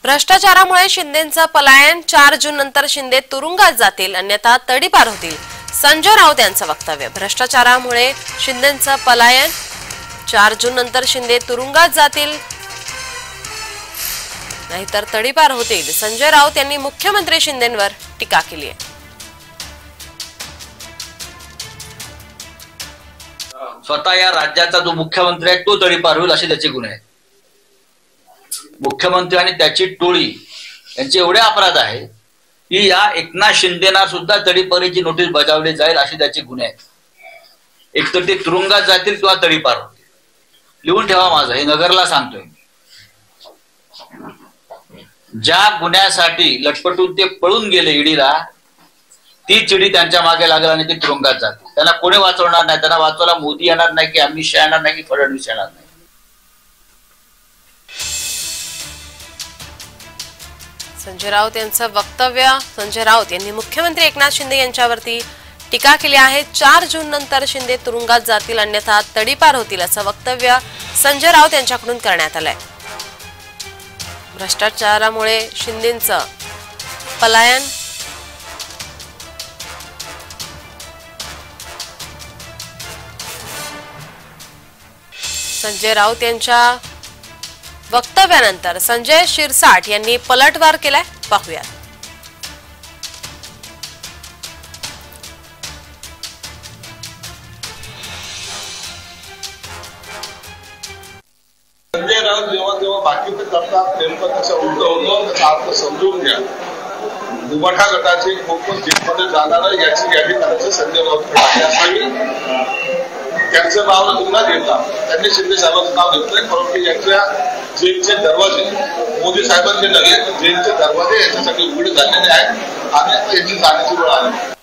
भ्रष्टाचारामुळे शिंदेंचं पलायन 4 जून नंतर शिंदे तुरुंगात जातील अन्यथा तडीपार होतील संजय राऊत यांचं वक्तव्य। भ्रष्टाचारामुळे शिंदेंचं पलायन 4 जून नंतर शिंदे तुरुंगात जातील नाहीतर तडीपार होतील संजय राऊत यांनी मुख्यमंत्री शिंदेंवर टीका केली आहे। स्वतः या राज्याचा जो मुख्यमंत्री आहे तो तडीपार होईल असे त्याचे गुण आहेत। मुख्यमंत्री आणि त्याची टोळी यांचे एवढे अपराध आहेत की या एकनाथ शिंदेना सुद्धा तडीपारीची नोटीस बजावली जाईल असे त्याचे गुन्हे आहेत। एकतर ते तुरुंगात जातील किंवा तडीपार होतील। लिहून ठेवा माझं, हे नगरला सांगतोय। ज्या गुन्ह्यासाठी लटपटून ते पळून गेले ईडीला ती चिडी त्यांच्या मागे लागेल आणि ते तुरुंगात जातील। त्यांना कोणी वाचवणार नाही। त्यांना वाचवायला मोदी येणार नाही की अमित शहा येणार नाही की फडणवीस येणार नाही। संजय राऊत यांचं वक्तव्य। संजय राऊत यांनी मुख्यमंत्री एकनाथ शिंदे यांच्यावरती टीका केली आहे। 4 जून नंतर शिंदे तुरुंगात जातील अन्यथा तडीपार होतील असं वक्तव्य संजय राऊत यांच्याकडून करण्यात आलंय। भ्रष्टाचारामुळे शिंदेंचं पलायन संजय राऊत यांच्या वक्तव्यानंतर संजय शिरसाट यांनी पलटवार केलाय, पाहूया। संजय राऊत जेव्हा बाकीचं करतात नेमकं कसं उलट होतं त्याचा अर्थ समजून घ्या। उबाठा गटाचे खूपच जेलमध्ये जाणार याची यादी करायचं संजय राऊत असावी। त्यांचं नाव न घेता त्यांनी शिंदे साहेबांचं नाव घेतलंय, परंतु यांच्या जेलचे दरवाजे मोदी साहेबांचे नव्हे जेलचे दरवाजे यांच्यासाठी उघडे झालेले आहेत आणि यांची जाण्याची वेळ आली।